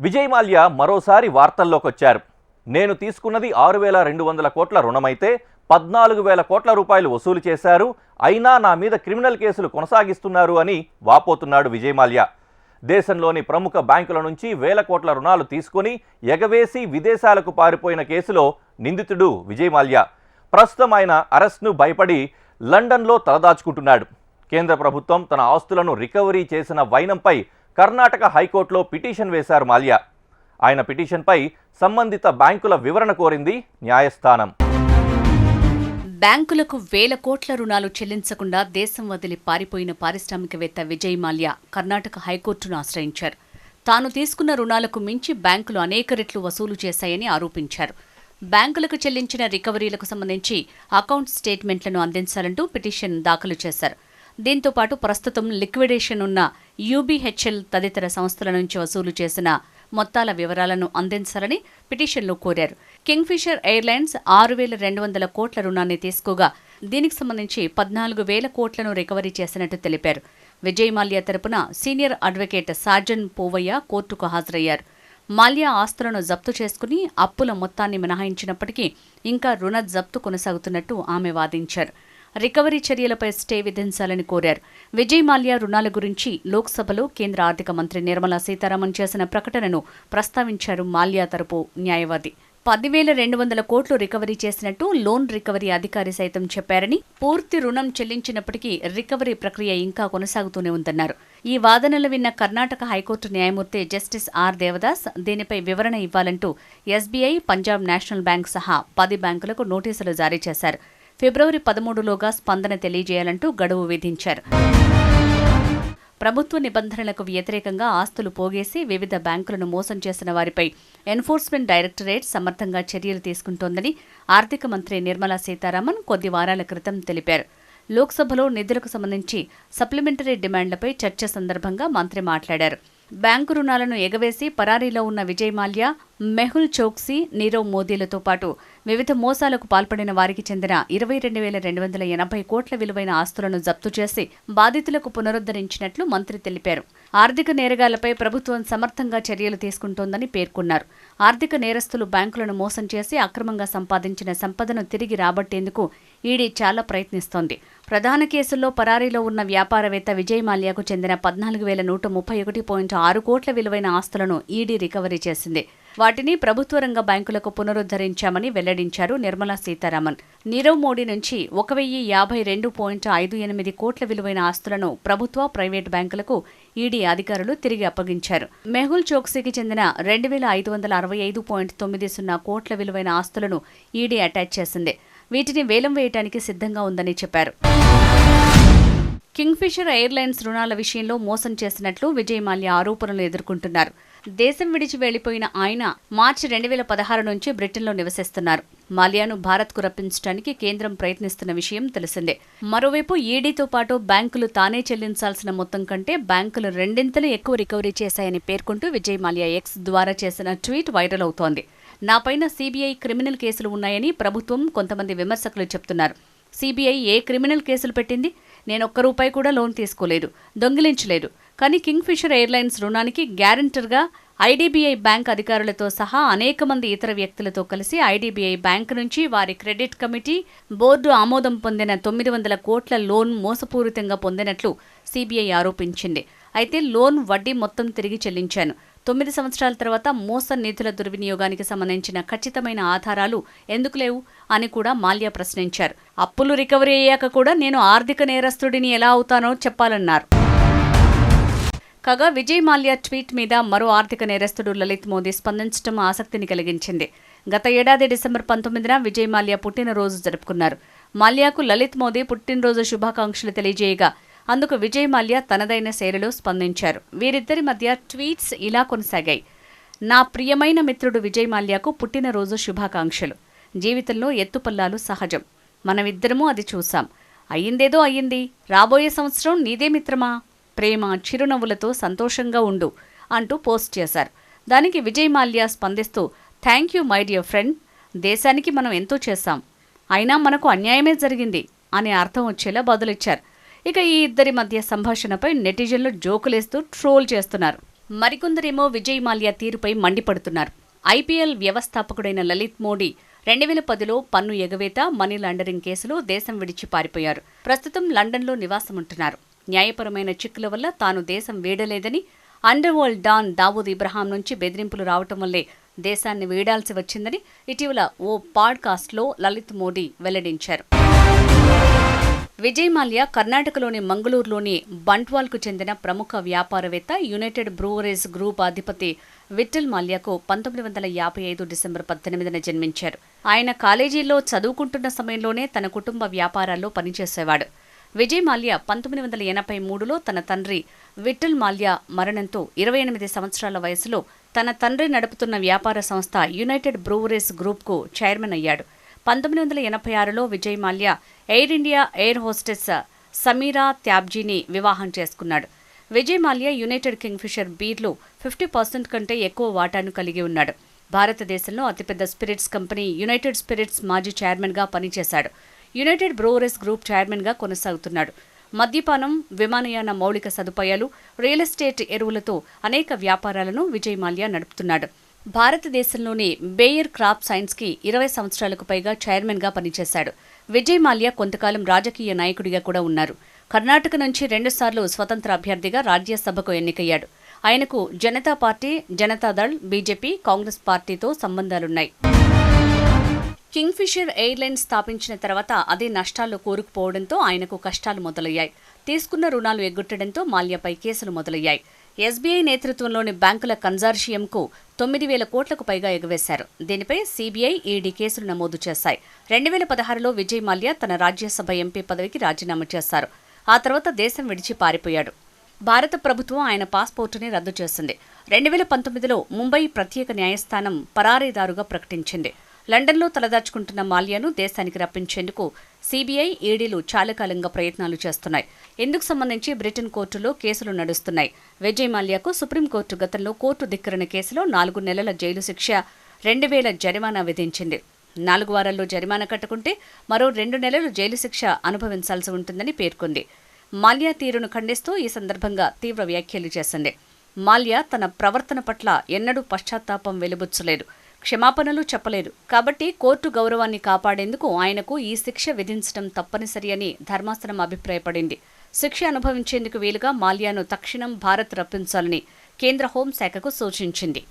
విజయ్ మాల్యా మరోసారి వార్తల్లోకొచ్చారు. నేను తీసుకున్నది 6,200 కోట్ల రుణమైతే 14,000 కోట్ల రూపాయలు వసూలు చేశారు, అయినా నా మీద క్రిమినల్ కేసులు కొనసాగిస్తున్నారు అని వాపోతున్నాడు విజయ్ మాల్యా. దేశంలోని ప్రముఖ బ్యాంకుల నుంచి వేల కోట్ల రుణాలు తీసుకొని ఎగవేసి విదేశాలకు పారిపోయిన కేసులో నిందితుడు విజయ్ మాల్యా. ప్రస్తుతం ఆయన అరెస్ట్ను భయపడి లండన్లో తలదాచుకుంటున్నాడు. కేంద్ర ప్రభుత్వం తన ఆస్తులను రికవరీ చేసిన వైనంపై కర్ణాటక హైకోర్టులో పిటిషన్ వేశారు మాల్యా. ఆయన పిటిషన్పై సంబంధిత బ్యాంకుల వివరణ కోరింది న్యాయస్థానం. బ్యాంకులకు వేల కోట్ల రుణాలు చెల్లించకుండా దేశం వదిలి పారిపోయిన పారిశ్రామికవేత్త విజయ్ మాల్యా కర్ణాటక హైకోర్టును ఆశ్రయించారు. తాను తీసుకున్న రుణాలకు మించి బ్యాంకులు అనేక రెట్లు వసూలు చేశాయని ఆరోపించారు. బ్యాంకులకు చెల్లించిన రికవరీలకు సంబంధించి అకౌంట్ స్టేట్మెంట్లను అందించాలంటూ పిటిషన్ దాఖలు చేశారు. దీంతో పాటు ప్రస్తుతం లిక్విడేషన్ ఉన్న యూబీహెచ్ఎల్ తదితర సంస్థల నుంచి వసూలు చేసిన మొత్తాల వివరాలను అందించాలని పిటిషన్లో కోరారు. కింగ్ఫిషర్ ఎయిర్లైన్స్ 6,200 కోట్ల రుణాన్ని తీసుకోగా దీనికి సంబంధించి 14,000 కోట్లను రికవరీ చేసినట్టు తెలిపారు. విజయ్ మాల్యా తరపున సీనియర్ అడ్వకేట్ సాజన్ పోవయ్య కోర్టుకు హాజరయ్యారు. మాల్యా ఆస్తులను జప్తు చేసుకుని అప్పుల మొత్తాన్ని మినహాయించినప్పటికీ ఇంకా రుణ జప్తు కొనసాగుతున్నట్టు ఆమె వాదించారు. రికవరీ చర్యలపై స్టే విధించాలని కోరారు. విజయ్ మాల్యా రుణాల గురించి లోక్సభలో కేంద్ర ఆర్థిక మంత్రి నిర్మలా సీతారామన్ చేసిన ప్రకటనను ప్రస్తావించారు మాల్యా తరపు న్యాయవాది. 10,200 కోట్లు రికవరీ చేసినట్టు లోన్ రికవరీ అధికారి సైతం చెప్పారని, పూర్తి రుణం చెల్లించినప్పటికీ రికవరీ ప్రక్రియ ఇంకా కొనసాగుతూనే ఉందన్నారు. ఈ వాదనలు విన్న కర్ణాటక హైకోర్టు న్యాయమూర్తి జస్టిస్ ఆర్ దేవదాస్ దీనిపై వివరణ ఇవ్వాలంటూ ఎస్బీఐ, పంజాబ్ నేషనల్ బ్యాంక్ సహా 10 బ్యాంకులకు నోటీసులు జారీ చేశారు. ఫిబ్రవరి 13లోగా స్పందన తెలియజేయాలంటూ గడువు విధించారు. ప్రభుత్వ నిబంధనలకు వ్యతిరేకంగా ఆస్తులు పోగేసి వివిధ బ్యాంకులను మోసం చేసిన వారిపై ఎన్ఫోర్స్మెంట్ డైరెక్టరేట్ సమర్థంగా చర్యలు తీసుకుంటోందని ఆర్థిక మంత్రి నిర్మలా సీతారామన్ కొద్ది వారాల క్రితం తెలిపారు. లోక్సభలో నిధులకు సంబంధించి సప్లిమెంటరీ డిమాండ్లపై చర్చ సందర్భంగా మంత్రి మాట్లాడారు. బ్యాంకు రుణాలను ఎగవేసి పరారీలో ఉన్న విజయ్ మాల్యా, మెహుల్ చోక్సీ, నీరవ్ మోదీలతో పాటు వివిధ మోసాలకు పాల్పడిన వారికి చెందిన 22,280 కోట్ల విలువైన ఆస్తులను జప్తు చేసి బాధితులకు పునరుద్ధరించినట్లు మంత్రి తెలిపారు. ఆర్థిక నేరగాళ్లపై ప్రభుత్వం సమర్థంగా చర్యలు తీసుకుంటోందని పేర్కొన్నారు. ఆర్థిక నేరస్తులు బ్యాంకులను మోసం చేసి అక్రమంగా సంపాదించిన సంపదను తిరిగి రాబట్టేందుకు ఈడీ చాలా ప్రయత్నిస్తోంది. ప్రధాన కేసుల్లో పరారీలో ఉన్న వ్యాపారవేత్త విజయ్ మాల్యాకు చెందిన 14,131.6 కోట్ల విలువైన ఆస్తులను ఈడీ రికవరీ చేసింది. వాటిని ప్రభుత్వ రంగ బ్యాంకులకు పునరుద్ధరించామని వెల్లడించారు నిర్మలా సీతారామన్. నీరవ్ మోడీ నుంచి 1,052.58 కోట్ల విలువైన ఆస్తులను ప్రభుత్వ, ప్రైవేటు బ్యాంకులకు ఈడీ అధికారులు తిరిగి అప్పగించారు. మెహుల్ చోక్సీకి చెందిన 2,565.90 కోట్ల విలువైన ఆస్తులను ఈడీ అటాచ్ చేసింది. వీటిని వేలం వేయటానికి సిద్ధంగా ఉందని చెప్పారు. కింగ్ఫిషర్ ఎయిర్లైన్స్ రుణాల విషయంలో మోసం చేసినట్లు విజయ్ మాల్యా ఆరోపణలు ఎదుర్కొంటున్నారు. దేశం విడిచి వెళ్లిపోయిన ఆయన మార్చి 2016 నుంచి బ్రిటన్లో నివసిస్తున్నారు. మాల్యాను భారత్కు రప్పించడానికి కేంద్రం ప్రయత్నిస్తున్న విషయం తెలిసిందే. మరోవైపు ఈడీతో పాటు బ్యాంకులు తానే చెల్లించాల్సిన మొత్తం కంటే బ్యాంకులు రెండింతలు ఎక్కువ రికవరీ చేశాయని పేర్కొంటూ విజయ్ మాల్యా ఎక్స్ ద్వారా చేసిన ట్వీట్ వైరల్ అవుతోంది. నాపైన సీబీఐ క్రిమినల్ కేసులు ఉన్నాయని ప్రభుత్వం, కొంతమంది విమర్శకులు చెప్తున్నారు. సీబీఐ ఏ క్రిమినల్ కేసులు పెట్టింది? నేను ఒక్క రూపాయి కూడా లోన్ తీసుకోలేదు, దొంగిలించలేదు. కానీ కింగ్ఫిషర్ ఎయిర్లైన్స్ రుణానికి గ్యారంటర్గా ఐడీబీఐ బ్యాంక్ అధికారులతో సహా అనేక మంది ఇతర వ్యక్తులతో కలిసి ఐడీబీఐ బ్యాంక్ నుంచి వారి క్రెడిట్ కమిటీ, బోర్డు ఆమోదం పొందిన 900 కోట్ల లోన్ మోసపూరితంగా పొందినట్లు సీబీఐ ఆరోపించింది. అయితే లోన్ వడ్డీ మొత్తం తిరిగి చెల్లించాను. 9 సంవత్సరాల తర్వాత మోసం నిధుల దుర్వినియోగానికి సంబంధించిన ఖచ్చితమైన ఆధారాలు ఎందుకు లేవు అని కూడా మాల్యా ప్రశ్నించారు. అప్పులు రికవరీ అయ్యాక కూడా నేను ఆర్థిక నేరస్తుడిని ఎలా అవుతానో చెప్పాలన్నారు. కాగా విజయ్ మాల్యా ట్వీట్ మీద మరో ఆర్థిక నేరస్తుడు లలిత్ మోదీ స్పందించడం ఆసక్తిని కలిగించింది. గత ఏడాది డిసెంబర్ 19న విజయ్ మాల్యా పుట్టినరోజు జరుపుకున్నారు. మాల్యాకు లలిత్ మోదీ పుట్టినరోజు శుభాకాంక్షలు తెలియజేయగా అందుకు విజయ్ మాల్యా తనదైన శైలిలో స్పందించారు. వీరిద్దరి మధ్య ట్వీట్స్ ఇలా కొనసాగాయి. నా ప్రియమైన మిత్రుడు విజయ్ మాల్యాకు పుట్టినరోజు శుభాకాంక్షలు. జీవితంలో ఎత్తుపల్లాలు సహజం. మనమిద్దరమూ అది చూశాం. అయ్యిందేదో అయ్యింది. రాబోయే సంవత్సరం నీదే మిత్రమా. ప్రేమ, చిరునవ్వులతో సంతోషంగా ఉండు అంటూ పోస్ట్ చేశారు. దానికి విజయ్ మాల్యా స్పందిస్తూ thank you my dear friend. దేశానికి మనం ఎంతో చేశాం, అయినా మనకు అన్యాయమే జరిగింది అనే అర్థం వచ్చేలా బదులిచ్చారు. ఇక ఈ ఇద్దరి మధ్య సంభాషణపై నెటిజన్లు జోకులేస్తూ ట్రోల్ చేస్తున్నారు. మరికొందరేమో విజయ్ మాల్యా తీరుపై మండిపడుతున్నారు. ఐపీఎల్ వ్యవస్థాపకుడైన లలిత్ మోడీ 2010లో పన్ను ఎగవేత, మనీ లాండరింగ్ కేసులో దేశం విడిచి పారిపోయారు. ప్రస్తుతం లండన్లో నివాసముంటున్నారు. న్యాయపరమైన చిక్కుల వల్ల తాను దేశం వీడలేదని, underworld don Dawood Ibrahim నుంచి బెదిరింపులు రావటం వల్లే దేశాన్ని వీడాల్సి వచ్చిందని ఇటీవల ఓ పాడ్కాస్ట్లో లలిత్ మోడీ వెల్లడించారు. విజయ్ మాల్యా కర్ణాటకలోని మంగళూరులోని బంట్వాల్కు చెందిన ప్రముఖ వ్యాపారవేత్త, యునైటెడ్ బ్రూవరీస్ గ్రూప్ అధిపతి విఠల్ మాల్యాకు 1955 డిసెంబర్ 18న జన్మించారు. ఆయన కాలేజీలో చదువుకుంటున్న సమయంలోనే తన కుటుంబ వ్యాపారాల్లో పనిచేసేవాడు. విజయ్ మాల్యా 1983లో తన తండ్రి విఠల్ మాల్యా మరణంతో 28 సంవత్సరాల వయసులో తన తండ్రి నడుపుతున్న వ్యాపార సంస్థ యునైటెడ్ బ్రూవరీస్ గ్రూప్కు చైర్మన్ అయ్యాడు. 1986లో Vijay Mallya air India air hostess Sameera త్యాబ్జీని వివాహం చేసుకున్నాడు. విజయ్ మాల్యా యునైటెడ్ కింగ్ఫిషర్ బీర్లో 50% కంటే ఎక్కువ వాటాను కలిగి ఉన్నాడు. భారతదేశంలో అతిపెద్ద స్పిరిట్స్ కంపెనీ యునైటెడ్ స్పిరిట్స్ మాజీ చైర్మన్గా పనిచేశాడు. యునైటెడ్ బ్రూవరీస్ గ్రూప్ చైర్మన్గా కొనసాగుతున్నాడు. మద్యపానం, విమానయాన మౌలిక సదుపాయాలు, రియల్ ఎస్టేట్ ఎరువులతో అనేక వ్యాపారాలను విజయ్ మాల్యా నడుపుతున్నాడు. భారతదేశంలోని బేయర్ క్రాప్ సైన్స్కి 20 సంవత్సరాలకు పైగా చైర్మన్గా పనిచేశాడు. విజయ్ మాల్యా కొంతకాలం రాజకీయ నాయకుడిగా కూడా ఉన్నారు. కర్ణాటక నుంచి 2 సార్లు స్వతంత్ర అభ్యర్థిగా రాజ్యసభకు ఎన్నికయ్యాడు. ఆయనకు జనతా పార్టీ, జనతాదళ్, బీజేపీ, కాంగ్రెస్ పార్టీతో సంబంధాలున్నాయి. కింగ్ఫిషర్ ఎయిర్లైన్స్ స్థాపించిన తర్వాత అదే నష్టాల్లో కూరుకుపోవడంతో ఆయనకు కష్టాలు మొదలయ్యాయి. తీసుకున్న రుణాలు ఎగ్గొట్టడంతో మాల్యాపై కేసులు మొదలయ్యాయి. ఎస్బీఐ నేతృత్వంలోని బ్యాంకుల కన్సార్షియంకు 9,000 కోట్లకు పైగా ఎగవేశారు. దీనిపై సీబీఐ, ఈడీ కేసులు నమోదు చేశాయి. 2016లో విజయ్ మాల్యా తన రాజ్యసభ ఎంపీ పదవికి రాజీనామా చేశారు. ఆ తర్వాత దేశం విడిచి పారిపోయాడు. భారత ప్రభుత్వం ఆయన పాస్పోర్టుని రద్దు చేసింది. 2019లో ముంబై ప్రత్యేక న్యాయస్థానం పరారీదారుగా ప్రకటించింది. లండన్లో తలదాచుకుంటున్న మాల్యాను దేశానికి రప్పించేందుకు సీబీఐ, ఈడీలు చాలా కాలంగా ప్రయత్నాలు చేస్తున్నాయి. ఇందుకు సంబంధించి బ్రిటన్ కోర్టులో కేసులు నడుస్తున్నాయి. విజయ్ మాల్యాకు సుప్రీంకోర్టు గతంలో కోర్టు ధిక్కరణ కేసులో 4 నెలల జైలు శిక్ష, 2,000 జరిమానా విధించింది. 4 వారాల్లో జరిమానా కట్టుకుంటే మరో 2 నెలలు జైలు శిక్ష అనుభవించాల్సి ఉంటుందని పేర్కొంది. మాల్యా తీరును ఖండిస్తూ ఈ సందర్భంగా తీవ్ర వ్యాఖ్యలు చేసింది. మాల్యా తన ప్రవర్తన పట్ల ఎన్నడూ పశ్చాత్తాపం వెలుబుచ్చలేదు, క్షమాపణలు చెప్పలేదు. కాబట్టి కోర్టు గౌరవాన్ని కాపాడేందుకు ఆయనకు ఈ శిక్ష విధించడం తప్పనిసరి అని ధర్మాసనం అభిప్రాయపడింది. శిక్ష అనుభవించేందుకు వీలుగా మాల్యాను తక్షణం భారత్ రప్పించాలని కేంద్ర హోంశాఖకు సూచించింది.